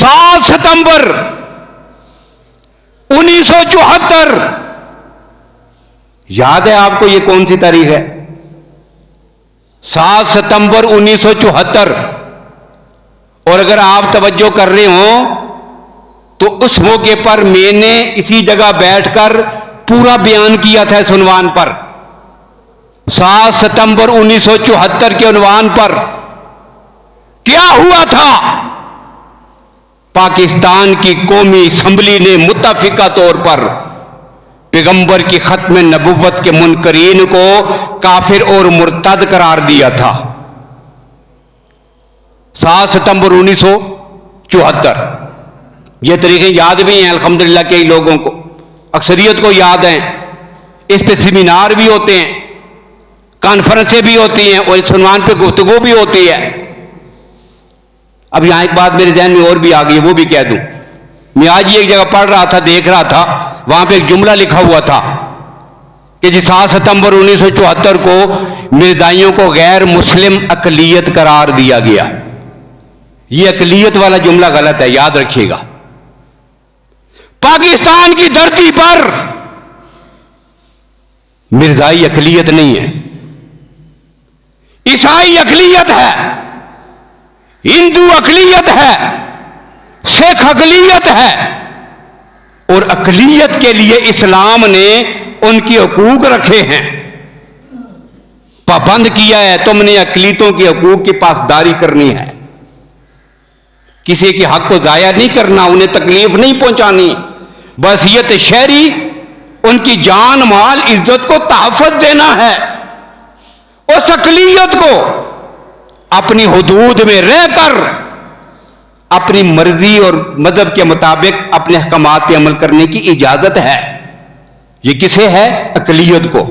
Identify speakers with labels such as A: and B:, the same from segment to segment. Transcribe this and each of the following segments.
A: 7 सितंबर 1974, याद है आपको ये कौन सी तारीख है? 7 सितंबर 1974। और अगर आप तवज्जो कर रहे हो तो उस मौके पर मैंने इसी जगह बैठकर पूरा बयान किया था इस उन्वान पर। 7 सितंबर 1974 के उन्वान पर क्या हुआ था? पाकिस्तान की कौमी असम्बली ने मुत्तफिका तौर पर पैगंबर की खत्म नबुव्वत के मुनकरीन को काफिर और मुर्तद करार दिया था। 7 सितंबर 1974। ये तरीके याद भी हैं अल्हम्दुलिल्लाह, कई लोगों को, अक्सरियत को याद हैं। इस पे सेमिनार भी होते हैं, कॉन्फ्रेंसें भी होती हैं और इस उन्वान पे गुफ्तगू भी होती है। अब यहां एक बात मेरे ध्यान में और भी आ गई, वो भी कह दूं। मैं आज ही एक जगह पढ़ रहा था, देख रहा था, वहां पे एक जुमला लिखा हुआ था कि जी 7 सितंबर 1974 को मिर्जाइयों को गैर मुस्लिम अकलियत करार दिया गया। ये अकलियत वाला जुमला गलत है, याद रखिएगा। पाकिस्तान की धरती पर मिर्जाई अकलियत नहीं है, ईसाई अकलियत है, हिंदू अकलियत है, सिख अकलियत है। और अकलियत के लिए इस्लाम ने उनके हकूक रखे हैं, पाबंद किया है। तुमने अकलियतों के हकूक की पासदारी करनी है, किसी के हक को जाया नहीं करना, उन्हें तकलीफ नहीं पहुंचानी। वसीयत शहरी उनकी जान माल इज्जत को तहफ़्फ़ुज़ देना है। उस अकलियत को अपनी हुदूद में रहकर अपनी मर्जी और मजहब के मुताबिक अपने अहकामात पे अमल करने की इजाजत है। ये किसे है? अकलियत को।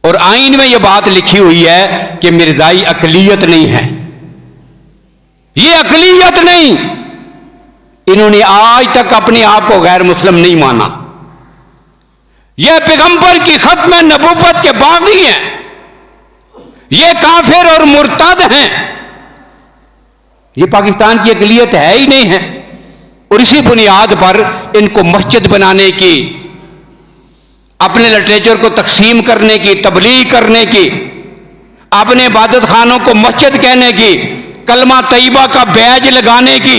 A: और आईन में यह बात लिखी हुई है कि मिर्जाई अकलियत नहीं है, ये अकलियत नहीं। इन्होंने आज तक अपने आप को गैर मुस्लिम नहीं माना। यह पैगंबर की खत्म नबुव्वत के बागी हैं, ये काफिर और मुर्तद हैं। ये पाकिस्तान की अकलियत है ही नहीं है। और इसी बुनियाद पर इनको मस्जिद बनाने की, अपने लिटरेचर को तकसीम करने की, तबलीग करने की, अपने इबादत खानों को मस्जिद कहने की, कलमा तैयबा का बैज लगाने की,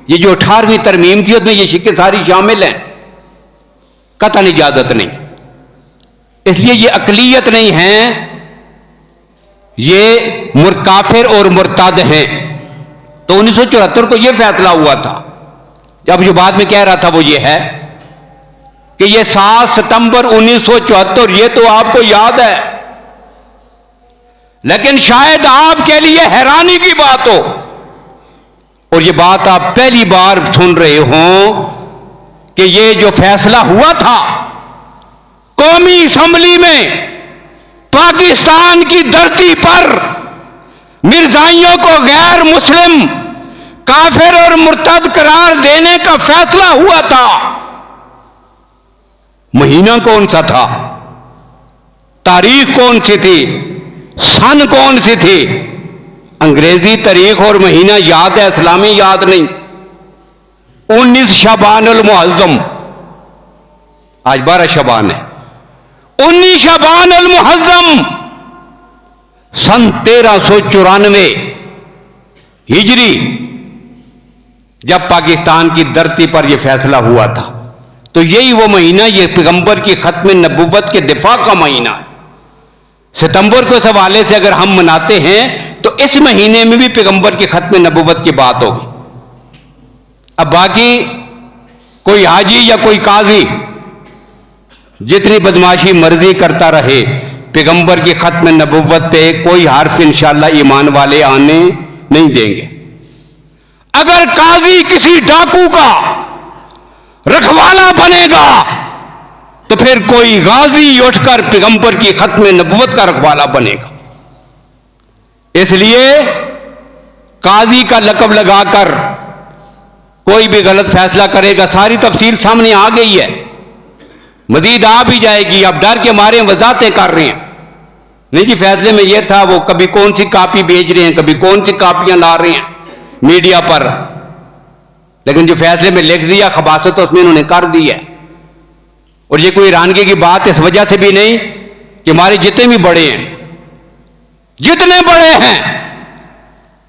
A: ये जो 18वीं तरमीम थी उसमें ये शिक्के सारी शामिल हैं। कतई इजाजत नहीं। इसलिए ये अकलियत नहीं है, ये काफिर और मुर्तद हैं। तो 1974 को यह फैसला हुआ था। जब जो बाद में कह रहा था वो ये है कि ये 7 सितंबर 1974, ये तो आपको याद है, लेकिन शायद आपके लिए हैरानी की बात हो, और ये बात आप पहली बार सुन रहे हो कि ये जो फैसला हुआ था कौमी असम्बली में, पाकिस्तान की धरती पर मिर्जाइयों को गैर मुस्लिम, काफिर और मुर्तद करार देने का फैसला हुआ था। महीना कौन सा था? तारीख कौन सी थी? सन कौन सी थी? अंग्रेजी तारीख और महीना याद है, इस्लामी याद नहीं। 19 शबान अल मुअज़्ज़म, आज 12 शबान है। 19 शबान अल मुअज़्ज़म सन 1394 हिजरी, जब पाकिस्तान की धरती पर यह फैसला हुआ था, तो यही वो महीना, ये पैगंबर की खत्म नबुव्वत के दिफा का महीना है। सितंबर को इस हवाले से अगर हम मनाते हैं तो इस महीने में भी पैगंबर की खत्म नबुव्वत की बात होगी। अब बाकी कोई हाजी या कोई काजी जितनी बदमाशी मर्जी करता रहे, पैगंबर की खत्म नबुव्वत पे कोई हर्फ इंशाअल्लाह ईमान वाले आने नहीं देंगे। अगर काजी किसी डाकू का रखवाला बनेगा तो फिर कोई गाजी उठकर पैगंबर की खत्म नबुव्वत का रखवाला बनेगा। इसलिए काजी का लक़ब लगाकर कोई भी गलत फैसला करेगा, सारी तफसील सामने आ गई है, मजीद आ भी जाएगी। अब डर के मारे वजाहतें कर रहे हैं, नहीं जी फैसले में यह था, वो कभी कौन सी कापी भेज रहे हैं, कभी कौन सी कापियां ला रहे हैं, मीडिया पर, लेकिन जो फैसले में लिख दिया खबासत तो उसमें उन्होंने कर दी है। और ये कोई हैरानगी की बात इस वजह से भी नहीं कि हमारे जितने भी बड़े हैं, जितने बड़े हैं,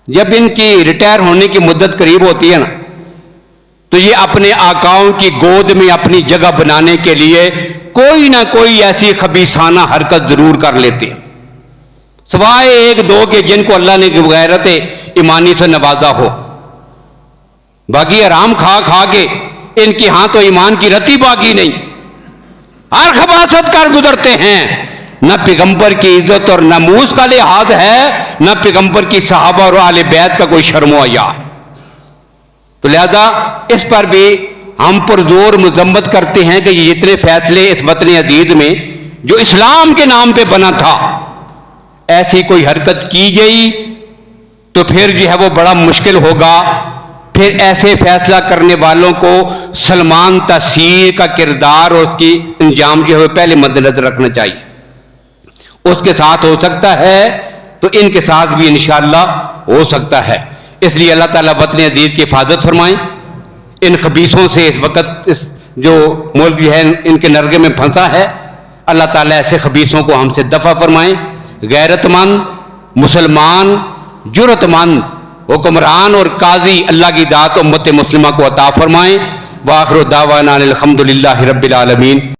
A: जब इनकी रिटायर होने की मुद्दत करीब होती है ना, तो ये अपने आकाओं की गोद में अपनी जगह बनाने के लिए कोई ना कोई ऐसी खबीसाना हरकत जरूर कर लेते हैं, सिवाय एक दो के जिनको अल्लाह ने गैरत ईमानी से नवाजा हो। बाकी आराम खा खा के इनकी हां तो ईमान की रत्ती बाकी नहीं, हर खबासत कर गुजरते हैं। न पैगंबर की इज्जत और नमूस का लिहाज है, न पैगंबर की सहाबा और आले बैत का कोई शर्मो हया। तो लिहाजा इस पर भी हम पुरजोर मजम्मत करते हैं कि ये जितने फैसले इस वतन अजीज में जो इस्लाम के नाम पे बना था, ऐसी कोई हरकत की गई तो फिर जो है वो बड़ा मुश्किल होगा। फिर ऐसे फैसला करने वालों को सलमान तसीर का किरदार और उसकी अंजाम जो है पहले मद्देनजर रखना चाहिए। उसके साथ हो सकता है तो इनके साथ भी इंशाअल्लाह हो सकता है। इसलिए अल्लाह ताला वतन अजीज की हिफाजत फरमाएं, इन खबीसों से इस वक्त इस जो मुल्क जो है इनके नरगे में फंसा है, अल्लाह ताला ऐसे खबीसों को हमसे दफा फरमाएं। गैरतमंद मुसलमान जुर्रतमंद हुक्मरान और काजी अल्लाह की दात उम्मत मुस्लिमा को अता फरमाएं। वाखिर दावाना अनिल हम्दुलिल्लाहि रब्बिल आलमीन।